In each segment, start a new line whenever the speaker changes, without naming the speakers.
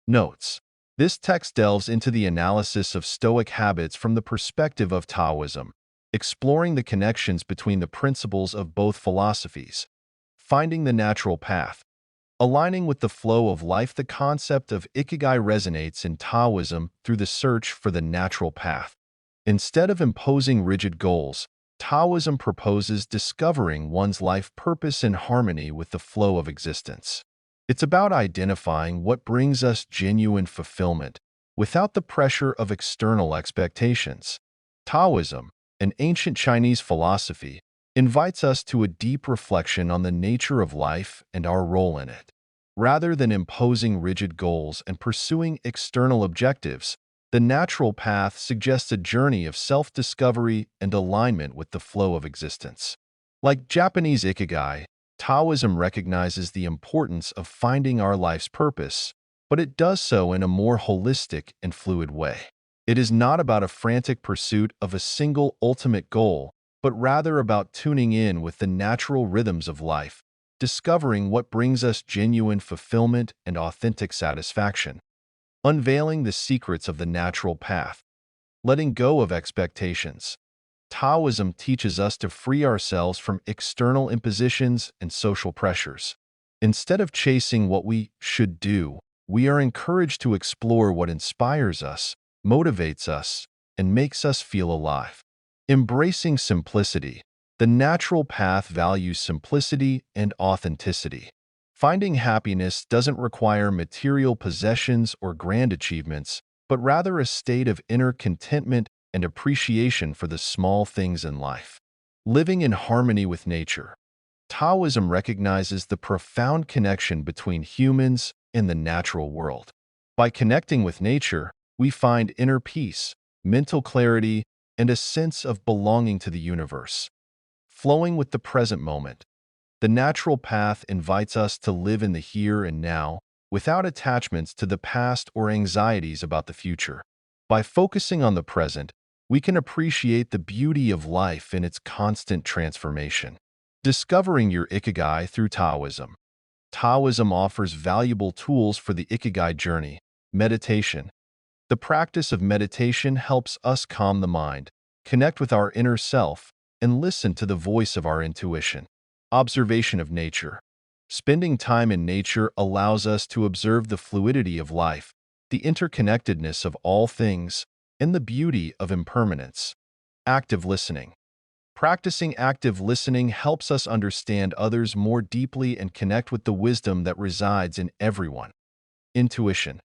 Notes. This text delves into the analysis of Stoic habits from the perspective of Taoism, exploring the connections between the principles of both philosophies. Finding the natural path. Aligning with the flow of life, the concept of ikigai resonates in Taoism through the search for the natural path. Instead of imposing rigid goals, Taoism proposes discovering one's life purpose in harmony with the flow of existence. It's about identifying what brings us genuine fulfillment without the pressure of external expectations. Taoism, an ancient Chinese philosophy, invites us to a deep reflection on the nature of life and our role in it. Rather than imposing rigid goals and pursuing external objectives, the natural path suggests a journey of self-discovery and alignment with the flow of existence. Like Japanese ikigai, Taoism recognizes the importance of finding our life's purpose, but it does so in a more holistic and fluid way. It is not about a frantic pursuit of a single ultimate goal, but rather about tuning in with the natural rhythms of life, discovering what brings us genuine fulfillment and authentic satisfaction. Unveiling the secrets of the natural path. Letting go of expectations. Taoism teaches us to free ourselves from external impositions and social pressures. Instead of chasing what we should do, we are encouraged to explore what inspires us, motivates us, and makes us feel alive. Embracing simplicity. The natural path values simplicity and authenticity. Finding happiness doesn't require material possessions or grand achievements, but rather a state of inner contentment and appreciation for the small things in life. Living in harmony with nature. Taoism recognizes the profound connection between humans and the natural world. By connecting with nature, we find inner peace, mental clarity, and a sense of belonging to the universe. Flowing with the present moment. The natural path invites us to live in the here and now, without attachments to the past or anxieties about the future. By focusing on the present, we can appreciate the beauty of life in its constant transformation. Discovering your ikigai through Taoism. Taoism offers valuable tools for the ikigai journey. Meditation. The practice of meditation helps us calm the mind, connect with our inner self, and listen to the voice of our intuition. Observation of nature. Spending time in nature allows us to observe the fluidity of life, the interconnectedness of all things, and the beauty of impermanence. Active listening. Practicing active listening helps us understand others more deeply and connect with the wisdom that resides in everyone. Intuition.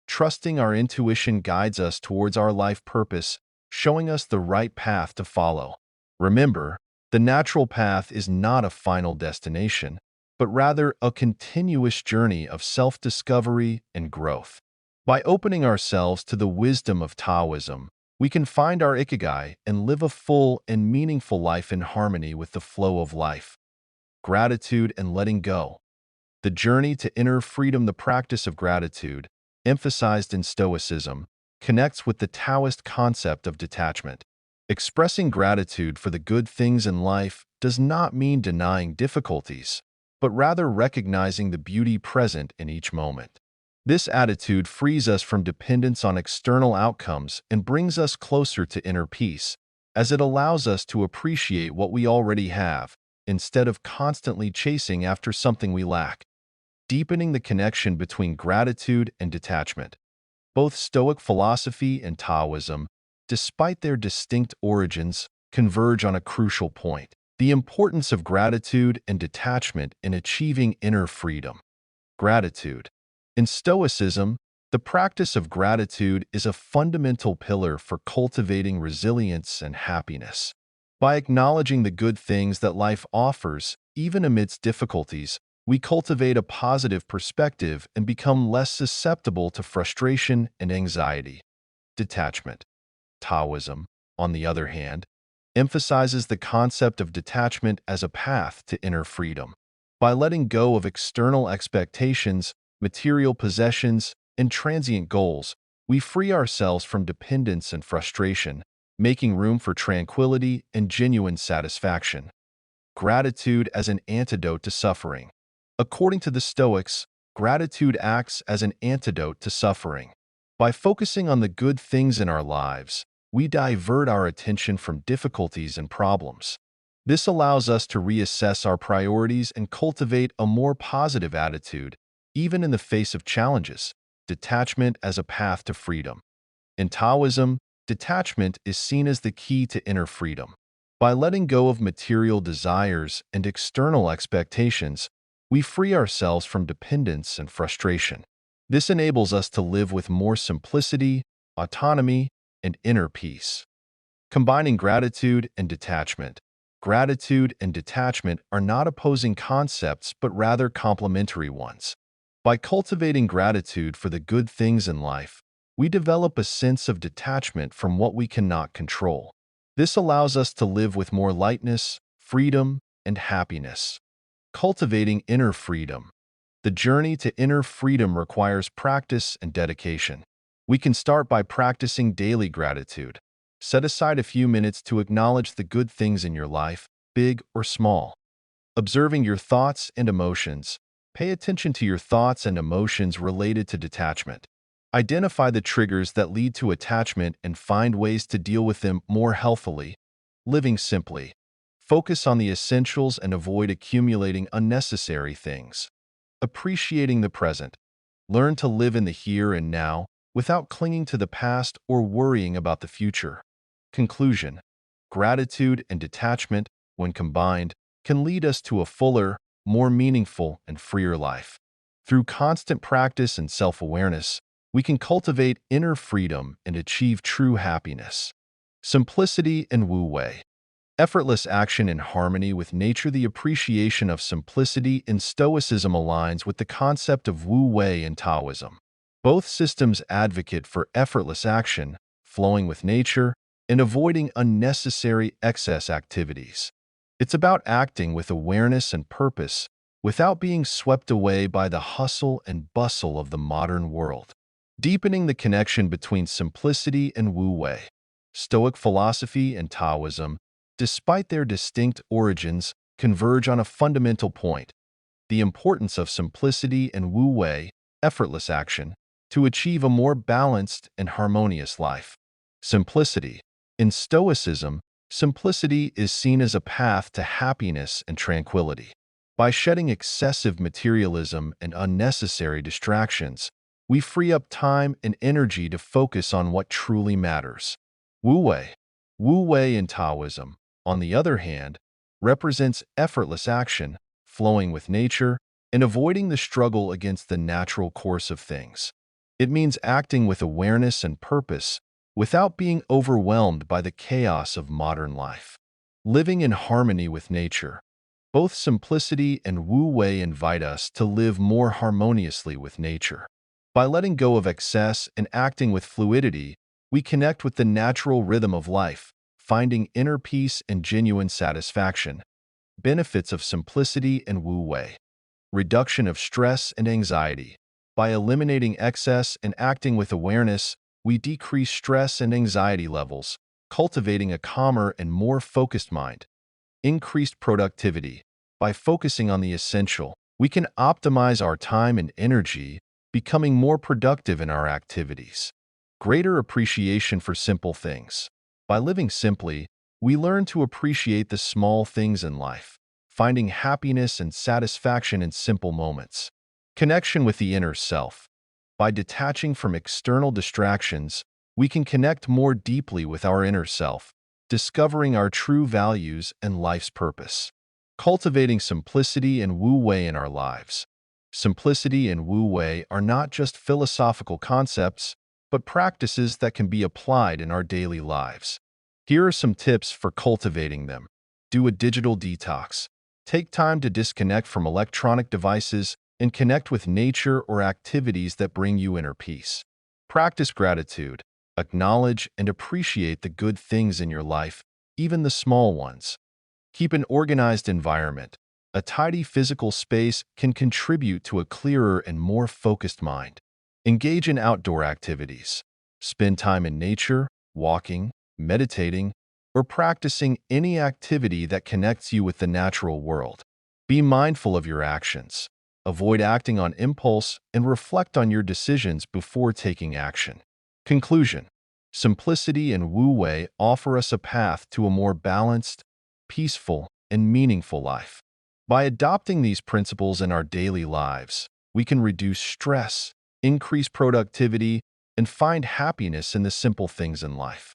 Trusting our intuition guides us towards our life purpose, showing us the right path to follow. Remember, the natural path is not a final destination, but rather a continuous journey of self-discovery and growth. By opening ourselves to the wisdom of Taoism, we can find our ikigai and live a full and meaningful life in harmony with the flow of life. Gratitude and letting go. The journey to inner freedom, the practice of gratitude, emphasized in Stoicism, connects with the Taoist concept of detachment. Expressing gratitude for the good things in life does not mean denying difficulties, but rather recognizing the beauty present in each moment. This attitude frees us from dependence on external outcomes and brings us closer to inner peace, as it allows us to appreciate what we already have, instead of constantly chasing after something we lack. Deepening the connection between gratitude and detachment. Both Stoic philosophy and Taoism, despite their distinct origins, converge on a crucial point: the importance of gratitude and detachment in achieving inner freedom. Gratitude. In Stoicism, the practice of gratitude is a fundamental pillar for cultivating resilience and happiness. By acknowledging the good things that life offers, even amidst difficulties, we cultivate a positive perspective and become less susceptible to frustration and anxiety. Detachment. Taoism, on the other hand, emphasizes the concept of detachment as a path to inner freedom. By letting go of external expectations, material possessions, and transient goals, we free ourselves from dependence and frustration, making room for tranquility and genuine satisfaction. Gratitude as an antidote to suffering. According to the Stoics, gratitude acts as an antidote to suffering. By focusing on the good things in our lives, we divert our attention from difficulties and problems. This allows us to reassess our priorities and cultivate a more positive attitude, even in the face of challenges. Detachment as a path to freedom. In Taoism, detachment is seen as the key to inner freedom. By letting go of material desires and external expectations, we free ourselves from dependence and frustration. This enables us to live with more simplicity, autonomy, and inner peace. Combining gratitude and detachment. Gratitude and detachment are not opposing concepts but rather complementary ones. By cultivating gratitude for the good things in life, we develop a sense of detachment from what we cannot control. This allows us to live with more lightness, freedom, and happiness. Cultivating inner freedom. The journey to inner freedom requires practice and dedication. We can start by practicing daily gratitude. Set aside a few minutes to acknowledge the good things in your life, big or small. Observing your thoughts and emotions. Pay attention to your thoughts and emotions related to detachment. Identify the triggers that lead to attachment and find ways to deal with them more healthily. Living simply. Focus on the essentials and avoid accumulating unnecessary things. Appreciating the present. Learn to live in the here and now without clinging to the past or worrying about the future. Conclusion. Gratitude and detachment, when combined, can lead us to a fuller, more meaningful, and freer life. Through constant practice and self-awareness, we can cultivate inner freedom and achieve true happiness. Simplicity and Wu Wei. Effortless action in harmony with nature. The appreciation of simplicity in Stoicism aligns with the concept of Wu Wei in Taoism. Both systems advocate for effortless action, flowing with nature, and avoiding unnecessary excess activities. It's about acting with awareness and purpose without being swept away by the hustle and bustle of the modern world. Deepening the connection between simplicity and Wu Wei. Stoic philosophy and Taoism, despite their distinct origins, converge on a fundamental point: the importance of simplicity and Wu Wei, effortless action, to achieve a more balanced and harmonious life. Simplicity. In Stoicism, simplicity is seen as a path to happiness and tranquility. By shedding excessive materialism and unnecessary distractions, we free up time and energy to focus on what truly matters. Wu Wei. Wu Wei in Taoism, on the other hand, represents effortless action, flowing with nature, and avoiding the struggle against the natural course of things. It means acting with awareness and purpose without being overwhelmed by the chaos of modern life. Living in harmony with nature. Both simplicity and Wu Wei invite us to live more harmoniously with nature. By letting go of excess and acting with fluidity, we connect with the natural rhythm of life, finding inner peace and genuine satisfaction. Benefits of simplicity and Wu Wei. Reduction of stress and anxiety. By eliminating excess and acting with awareness, we decrease stress and anxiety levels, cultivating a calmer and more focused mind. Increased productivity. By focusing on the essential, we can optimize our time and energy, becoming more productive in our activities. Greater appreciation for simple things. By living simply, we learn to appreciate the small things in life, finding happiness and satisfaction in simple moments. Connection with the inner self. By detaching from external distractions, we can connect more deeply with our inner self, discovering our true values and life's purpose. Cultivating simplicity and Wu Wei in our lives. Simplicity and Wu Wei are not just philosophical concepts, but practices that can be applied in our daily lives. Here are some tips for cultivating them. Do a digital detox. Take time to disconnect from electronic devices and connect with nature or activities that bring you inner peace. Practice gratitude. Acknowledge and appreciate the good things in your life, even the small ones. Keep an organized environment. A tidy physical space can contribute to a clearer and more focused mind. Engage in outdoor activities. Spend time in nature, walking, meditating, or practicing any activity that connects you with the natural world. Be mindful of your actions. avoid acting on impulse, and reflect on your decisions before taking action. Conclusion: simplicity and Wu Wei offer us a path to a more balanced, peaceful, and meaningful life. By adopting these principles in our daily lives, we can reduce stress, increase productivity, and find happiness in the simple things in life.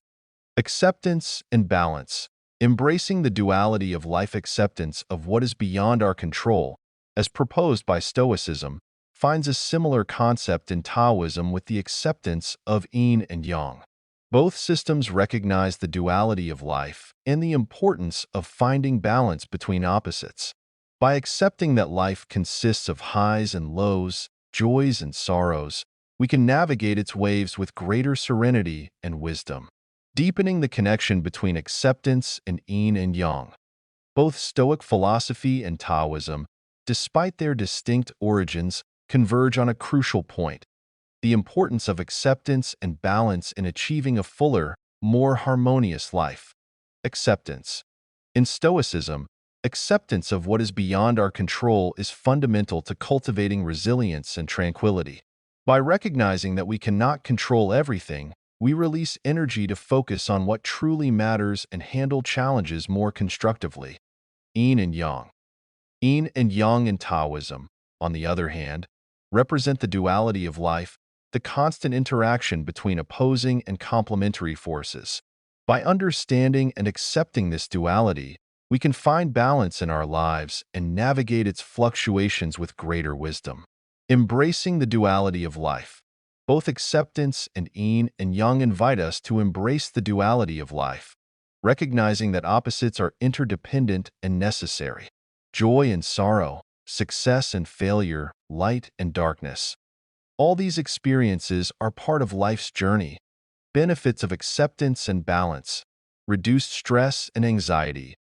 Acceptance and balance. Embracing the duality of life, acceptance of what is beyond our control, as proposed by Stoicism, finds a similar concept in Taoism with the acceptance of yin and yang. Both systems recognize the duality of life and the importance of finding balance between opposites. By accepting that life consists of highs and lows, joys and sorrows, we can navigate its waves with greater serenity and wisdom. Deepening the connection between acceptance and yin and yang. Both Stoic philosophy and Taoism, despite their distinct origins, converge on a crucial point: the importance of acceptance and balance in achieving a fuller, more harmonious life. Acceptance. In Stoicism, acceptance of what is beyond our control is fundamental to cultivating resilience and tranquility. By recognizing that we cannot control everything, we release energy to focus on what truly matters and handle challenges more constructively. Yin and Yang. Yin and Yang in Taoism, on the other hand, represent the duality of life, the constant interaction between opposing and complementary forces. By understanding and accepting this duality, we can find balance in our lives and navigate its fluctuations with greater wisdom. Embracing the duality of life. Both acceptance and yin and yang invite us to embrace the duality of life, recognizing that opposites are interdependent and necessary. Joy and sorrow, success and failure, light and darkness. All these experiences are part of life's journey. Benefits of acceptance and balance. Reduced stress and anxiety.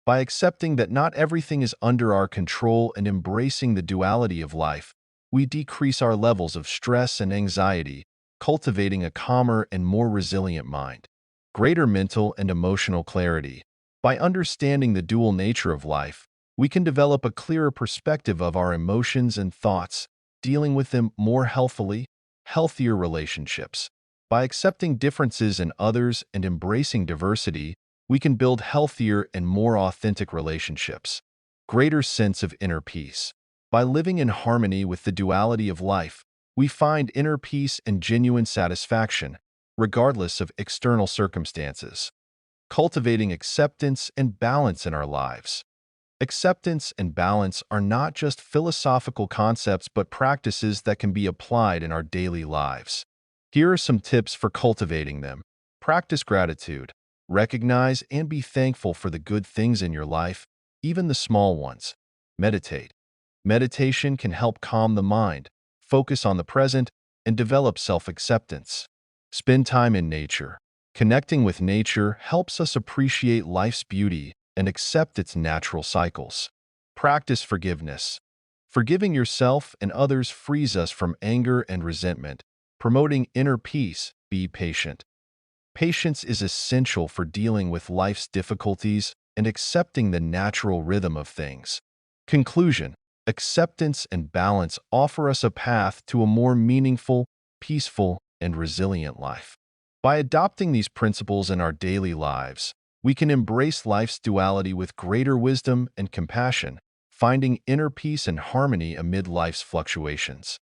By accepting that not everything is under our control and embracing the duality of life, we decrease our levels of stress and anxiety, cultivating a calmer and more resilient mind. Greater mental and emotional clarity. By understanding the dual nature of life, we can develop a clearer perspective of our emotions and thoughts, dealing with them more healthfully. Healthier relationships. By accepting differences in others and embracing diversity, we can build healthier and more authentic relationships. Greater sense of inner peace. By living in harmony with the duality of life, we find inner peace and genuine satisfaction, regardless of external circumstances. Cultivating acceptance and balance in our lives. Acceptance and balance are not just philosophical concepts but practices that can be applied in our daily lives. Here are some tips for cultivating them. Practice gratitude. Recognize and be thankful for the good things in your life, even the small ones. Meditate. Meditation can help calm the mind, focus on the present, and develop self-acceptance. Spend time in nature. Connecting with nature helps us appreciate life's beauty and accept its natural cycles. Practice forgiveness. Forgiving yourself and others frees us from anger and resentment, promoting inner peace. Be patient. Patience is essential for dealing with life's difficulties and accepting the natural rhythm of things. Conclusion. Acceptance and balance offer us a path to a more meaningful, peaceful, and resilient life. By adopting these principles in our daily lives, we can embrace life's duality with greater wisdom and compassion, finding inner peace and harmony amid life's fluctuations.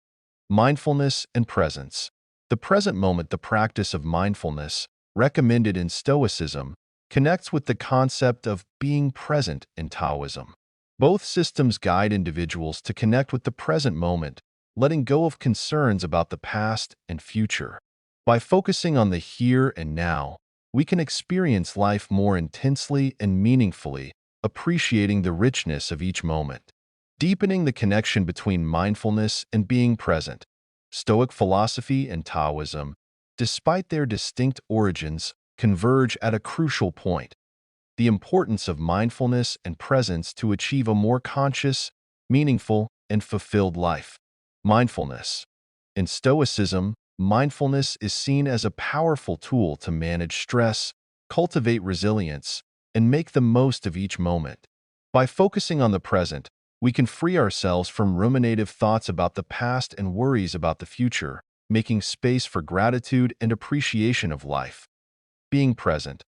Mindfulness and presence. The present moment, the practice of mindfulness, recommended in Stoicism, connects with the concept of being present in Taoism. Both systems guide individuals to connect with the present moment, letting go of concerns about the past and future. By focusing on the here and now, we can experience life more intensely and meaningfully, appreciating the richness of each moment. Deepening the connection between mindfulness and being present. Stoic philosophy and Taoism, despite their distinct origins, converge at a crucial point: the importance of mindfulness and presence to achieve a more conscious, meaningful, and fulfilled life. Mindfulness. In Stoicism, mindfulness is seen as a powerful tool to manage stress, cultivate resilience, and make the most of each moment. By focusing on the present, We can free ourselves from ruminative thoughts about the past and worries about the future, making space for gratitude and appreciation of life. Being present.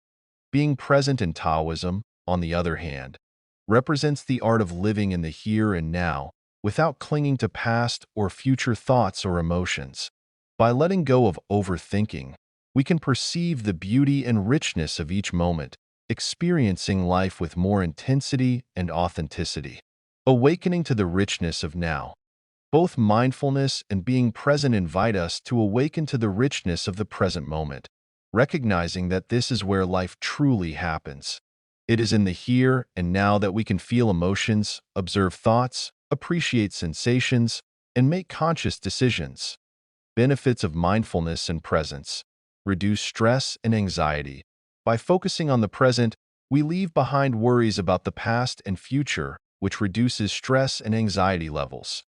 Being present in Taoism, on the other hand, represents the art of living in the here and now without clinging to past or future thoughts or emotions. By letting go of overthinking, we can perceive the beauty and richness of each moment, experiencing life with more intensity and authenticity. Awakening to the richness of now. Both mindfulness and being present invite us to awaken to the richness of the present moment, recognizing that this is where life truly happens. It is in the here and now that we can feel emotions, observe thoughts, appreciate sensations, and make conscious decisions. Benefits of mindfulness and presence. Reduce stress and anxiety. By focusing on the present, we leave behind worries about the past and future, which reduces stress and anxiety levels.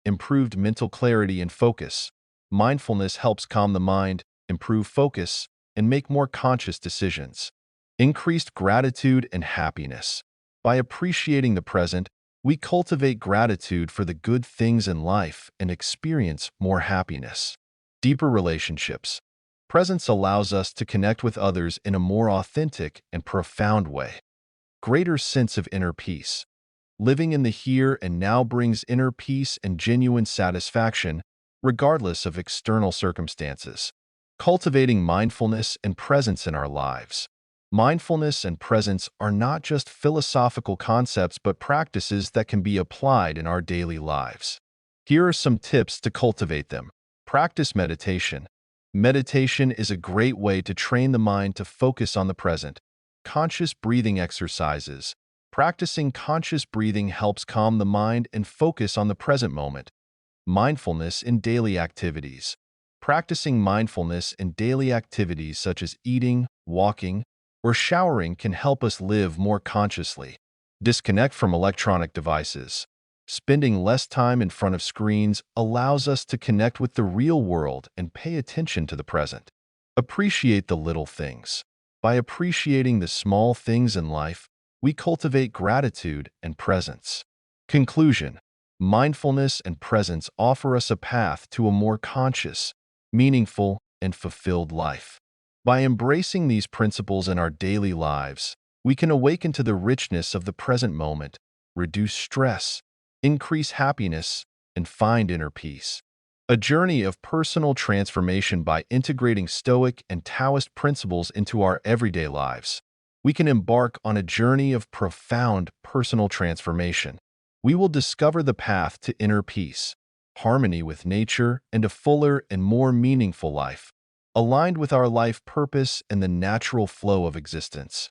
Improved mental clarity and focus. Mindfulness helps calm the mind, improve focus, and make more conscious decisions. Increased gratitude and happiness. By appreciating the present, we cultivate gratitude for the good things in life and experience more happiness. Deeper relationships. Presence allows us to connect with others in a more authentic and profound way. Greater sense of inner peace. Living in the here and now brings inner peace and genuine satisfaction, regardless of external circumstances. Cultivating mindfulness and presence in our lives. Mindfulness and presence are not just philosophical concepts but practices that can be applied in our daily lives. Here are some tips to cultivate them. Practice meditation. Meditation is a great way to train the mind to focus on the present. Conscious breathing exercises. Practicing conscious breathing helps calm the mind and focus on the present moment. Mindfulness in daily activities. Practicing mindfulness in daily activities such as eating, walking, or showering can help us live more consciously. Disconnect from electronic devices. Spending less time in front of screens allows us to connect with the real world and pay attention to the present. Appreciate the little things. By appreciating the small things in life, we cultivate gratitude and presence. Conclusion. Mindfulness and presence offer us a path to a more conscious, meaningful, and fulfilled life. By embracing these principles in our daily lives, we can awaken to the richness of the present moment, reduce stress, increase happiness, and find inner peace. A journey of personal transformation. By integrating Stoic and Taoist principles into our everyday lives, we can embark on a journey of profound personal transformation. We will discover the path to inner peace, harmony with nature, and a fuller and more meaningful life, aligned with our life purpose and the natural flow of existence.